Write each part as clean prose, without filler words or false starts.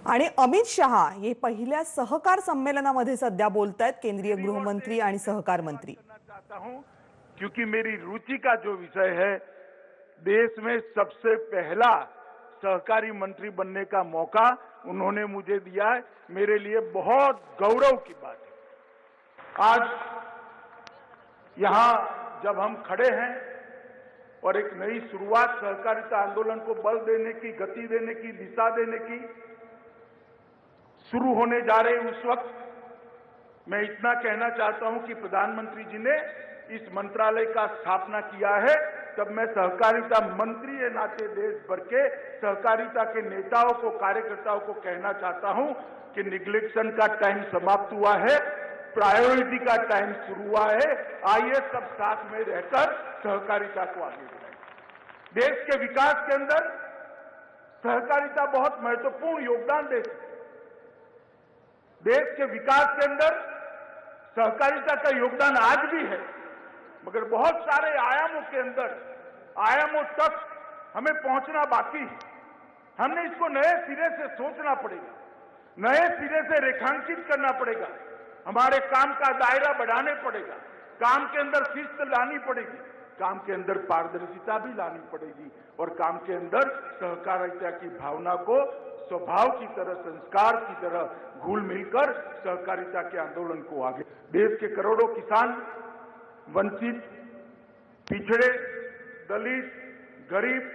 आणि अमित शहा हे पहिल्या सहकार संमेलनामध्ये सध्या बोलतायत, केंद्रीय गृहमंत्री आणि सहकार मंत्री। चाहता हूं क्योंकि मेरी रुचि का जो विषय है, देश में सबसे पहला सहकारी मंत्री बनने का मौका उन्होंने मुझे दिया है। मेरे लिए बहुत गौरव की बात है। आज यहां जब हम खड़े हैं और एक नई शुरुआत सहकारिता आंदोलन को बल देने की, गति देने की, दिशा देने की शुरू होने जा रहे उस वक्त मैं इतना कहना चाहता हूं कि प्रधानमंत्री जी ने इस मंत्रालय का स्थापना किया है, तब मैं सहकारिता मंत्री के नाते देश भर के सहकारिता के नेताओं को, कार्यकर्ताओं को कहना चाहता हूं कि निग्लेक्शन का टाइम समाप्त हुआ है, प्रायोरिटी का टाइम शुरू हुआ है। आइए सब साथ में रहकर सहकारिता को आगे बढ़ाएं। देश के विकास के अंदर सहकारिता बहुत महत्वपूर्ण योगदान देती है। देश के विकास के अंदर सहकारिता का योगदान आज भी है, मगर बहुत सारे आयामों के अंदर, आयामों तक हमें पहुंचना बाकी है। हमने इसको नए सिरे से सोचना पड़ेगा, नए सिरे से रेखांकित करना पड़ेगा, हमारे काम का दायरा बढ़ाने पड़ेगा, काम के अंदर शिस्त लानी पड़ेगी, काम के अंदर पारदर्शिता भी लानी पड़ेगी और काम के अंदर सहकारिता की भावना को स्वभाव की तरह, संस्कार की तरह घुल मिलकर सहकारिता के आंदोलन को आगे। देश के करोड़ों किसान, वंचित, पिछड़े, दलित, गरीब,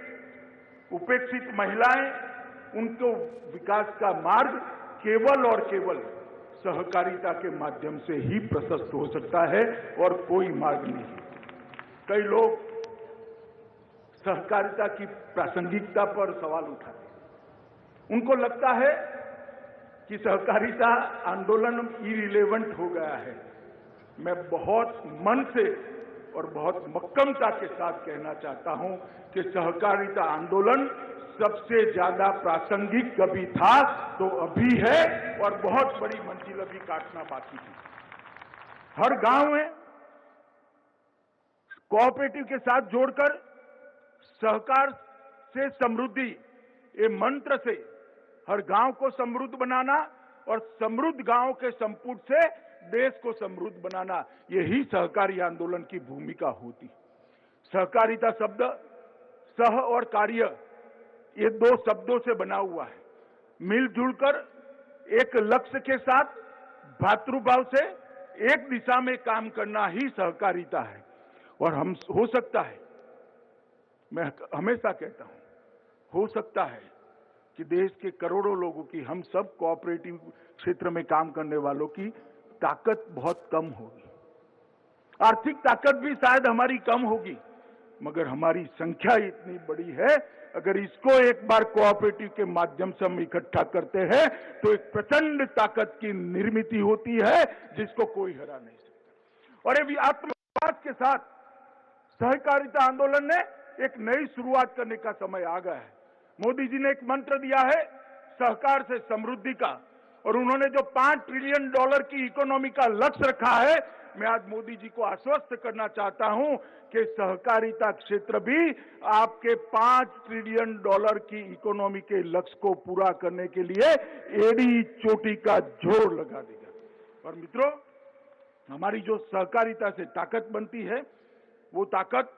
उपेक्षित महिलाएं, उनको विकास का मार्ग केवल और केवल सहकारिता के माध्यम से ही प्रशस्त हो सकता है और कोई मार्ग नहीं। कई लोग सहकारिता की प्रासंगिकता पर सवाल उठाते हैं। उनको लगता है कि सहकारिता आंदोलन इरिलेवेंट हो गया है। मैं बहुत मन से और बहुत मक्कमता के साथ कहना चाहता हूं कि सहकारिता आंदोलन सबसे ज्यादा प्रासंगिक कभी था तो अभी है और बहुत बड़ी मंजिल अभी काटना बाकी थी। हर गांव में कोऑपरेटिव के साथ जोड़कर सहकार से समृद्धि, ये मंत्र से हर गांव को समृद्ध बनाना और समृद्ध गांव के संपुट से देश को समृद्ध बनाना, यही सहकारी आंदोलन की भूमिका होती। सहकारिता शब्द सह और कार्य, ये दो शब्दों से बना हुआ है। मिलजुल कर एक लक्ष्य के साथ भातृभाव से एक दिशा में काम करना ही सहकारिता है। और हम हो सकता है, मैं हमेशा कहता हूं, हो सकता है कि देश के करोड़ों लोगों की, हम सब कोऑपरेटिव क्षेत्र में काम करने वालों की ताकत बहुत कम होगी, आर्थिक ताकत भी शायद हमारी कम होगी, मगर हमारी संख्या इतनी बड़ी है, अगर इसको एक बार कोऑपरेटिव के माध्यम से हम इकट्ठा करते हैं तो एक प्रचंड ताकत की निर्मित होती है जिसको कोई हरा नहीं सकता। और ये आत्मविश्वास के साथ सहकारिता आंदोलन ने एक नई शुरुआत करने का समय आ गया है। मोदी जी ने एक मंत्र दिया है सहकार से समृद्धि का, और उन्होंने जो $5 ट्रिलियन की इकोनॉमी का लक्ष्य रखा है, मैं आज मोदी जी को आश्वस्त करना चाहता हूं कि सहकारिता क्षेत्र भी आपके $5 ट्रिलियन की इकोनॉमी के लक्ष्य को पूरा करने के लिए एड़ी चोटी का जोर लगा देगा। और मित्रों, हमारी जो सहकारिता से ताकत बनती है, वो ताकत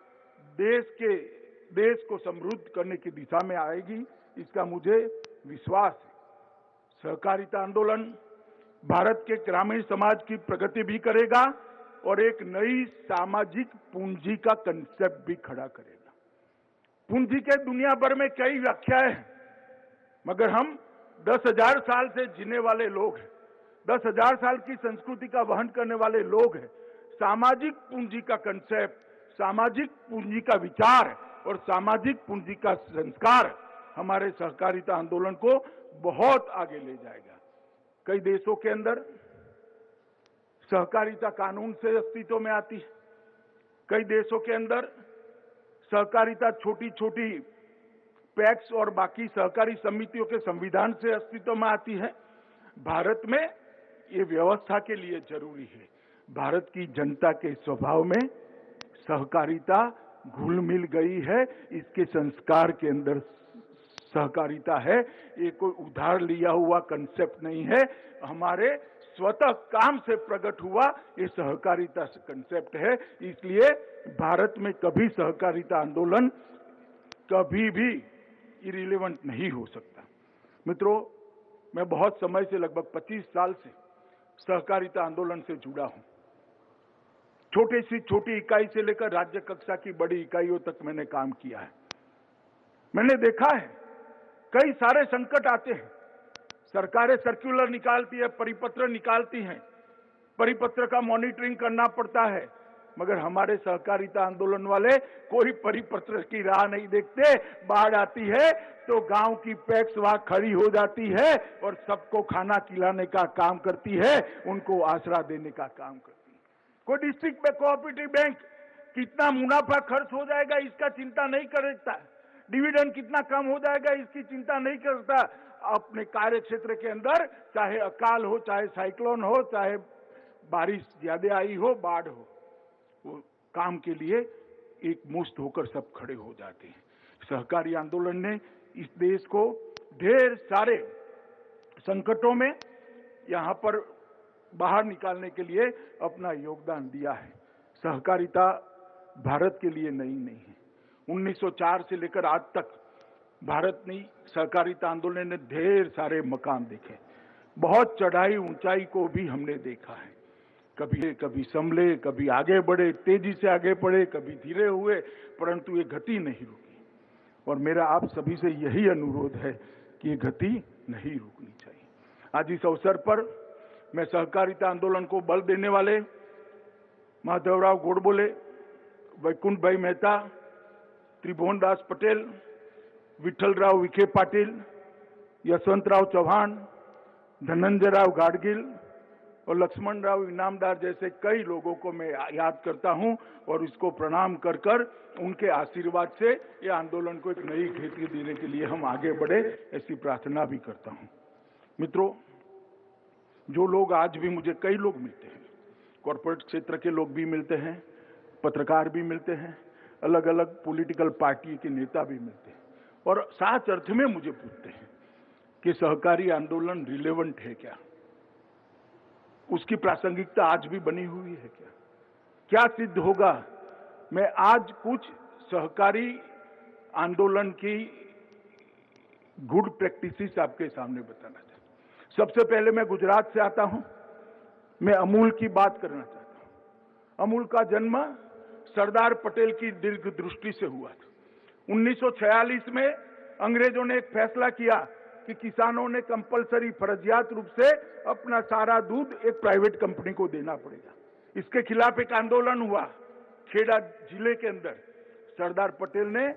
देश को समृद्ध करने की दिशा में आएगी, इसका मुझे विश्वास है। सहकारिता आंदोलन भारत के ग्रामीण समाज की प्रगति भी करेगा और एक नई सामाजिक पूंजी का कंसेप्ट भी खड़ा करेगा। पूंजी के दुनिया भर में कई व्याख्याएं हैं, मगर हम 10,000 साल से जीने वाले लोग हैं, 10,000 साल की संस्कृति का वहन करने वाले लोग हैं। सामाजिक पूंजी का कंसेप्ट, सामाजिक पूंजी का विचार और सामाजिक पूंजी का संस्कार हमारे सहकारिता आंदोलन को बहुत आगे ले जाएगा। कई देशों के अंदर सहकारिता कानून से अस्तित्व में आती है, कई देशों के अंदर सहकारिता छोटी छोटी पैक्स और बाकी सहकारी समितियों के संविधान से अस्तित्व में आती है। भारत में ये व्यवस्था के लिए जरूरी है। भारत की जनता के स्वभाव में सहकारिता घुल मिल गई है, इसके संस्कार के अंदर सहकारिता है, ये कोई उधार लिया हुआ कंसेप्ट नहीं है, हमारे स्वतः काम से प्रकट हुआ ये सहकारिता कंसेप्ट है। इसलिए भारत में कभी सहकारिता आंदोलन कभी भी इरिलेवेंट नहीं हो सकता। मित्रों, मैं बहुत समय से, लगभग 25 साल से सहकारिता आंदोलन से जुड़ा हूं। छोटी सी छोटी इकाई से लेकर राज्य कक्षा की बड़ी इकाइयों तक मैंने काम किया है। मैंने देखा है कई सारे संकट आते हैं, सरकारें सर्कुलर निकालती है, परिपत्र निकालती हैं, परिपत्र का मॉनिटरिंग करना पड़ता है, मगर हमारे सहकारिता आंदोलन वाले कोई परिपत्र की राह नहीं देखते। बाढ़ आती है तो गांव की पैक्स वहां खड़ी हो जाती है और सबको खाना खिलाने का काम करती है, उनको आसरा देने का काम करती है। कोई डिस्ट्रिक्ट में कोऑपरेटिव बैंक कितना मुनाफा खर्च हो जाएगा इसका चिंता नहीं करता, डिविडेंड कितना कम हो जाएगा इसकी चिंता नहीं करता। अपने कार्य क्षेत्र के अंदर चाहे अकाल हो, चाहे साइक्लोन हो, चाहे बारिश ज्यादा आई हो, बाढ़ हो, वो काम के लिए एक मुश्त होकर सब खड़े हो जाते हैं। सहकारी आंदोलन ने इस देश को ढेर सारे संकटों में यहाँ पर बाहर निकालने के लिए अपना योगदान दिया है। सहकारिता भारत के लिए नई नहीं है। 1904 से लेकर आज तक भारत ने सहकारिता आंदोलन ने ढेर सारे मकाम देखे, बहुत चढ़ाई ऊंचाई को भी हमने देखा है। कभी संभले, कभी आगे बढ़े, तेजी से आगे बढ़े, कभी धीरे हुए, परंतु ये गति नहीं रुकी। और मेरा आप सभी से यही अनुरोध है कि ये गति नहीं रुकनी चाहिए। आज इस अवसर पर मैं सहकारिता आंदोलन को बल देने वाले माधवराव गोडबोले, वैकुंठ भाई मेहता, त्रिभुवन दास पटेल, विठ्ठलराव विखे पाटिल, यशवंतराव चौहान, धनंजयराव गाडगिल और लक्ष्मणराव इनामदार जैसे कई लोगों को मैं याद करता हूं और इसको प्रणाम कर कर उनके आशीर्वाद से ये आंदोलन को एक नई गति देने के लिए हम आगे बढ़े, ऐसी प्रार्थना भी करता हूं। मित्रों, जो लोग आज भी मुझे, कई लोग मिलते हैं, कॉर्पोरेट क्षेत्र के लोग भी मिलते हैं, पत्रकार भी मिलते हैं, अलग अलग पॉलिटिकल पार्टी के नेता भी मिलते हैं और साच अर्थ में मुझे पूछते हैं कि सहकारी आंदोलन रिलेवेंट है क्या, उसकी प्रासंगिकता आज भी बनी हुई है क्या, क्या सिद्ध होगा। मैं आज कुछ सहकारी आंदोलन की गुड प्रैक्टिसेस आपके सामने बताना चाहता हूं। सबसे पहले मैं गुजरात से आता हूं, मैं अमूल की बात करना चाहता हूं। अमूल का जन्म सरदार पटेल की दीर्घ दृष्टि से हुआ था। 1946 में अंग्रेजों ने एक फैसला किया कि किसानों ने कंपलसरी फर्जियात रूप से अपना सारा दूध एक प्राइवेट कंपनी को देना पड़ेगा। इसके खिलाफ एक आंदोलन हुआ खेड़ा जिले के अंदर। सरदार पटेल ने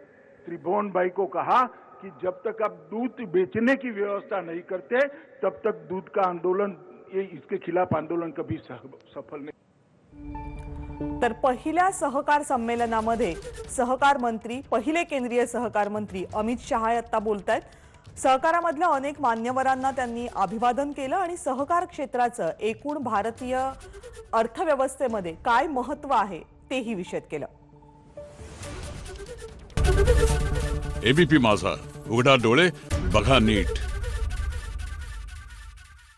त्रिभुवन भाई को कहा कि जब तक आप दूध बेचने की व्यवस्था नहीं करते तब तक दूध का आंदोलन, ये इसके खिलाफ आंदोलन कभी सफल नहीं। तर पहिल्या सहकार संमेलनामध्ये सहकार मंत्री, पहिले केंद्रीय सहकार मंत्री अमित शहा आता बोलतायत। सहकारामधल्या अनेक मान्यवरांना त्यांनी अभिवादन केलं आणि सहकार क्षेत्राचं एकूण भारतीय अर्थव्यवस्थेमध्ये काय महत्त्व आहे तेही विशद केलं। एबीपी माझा, उघडा डोळे बघा नीट।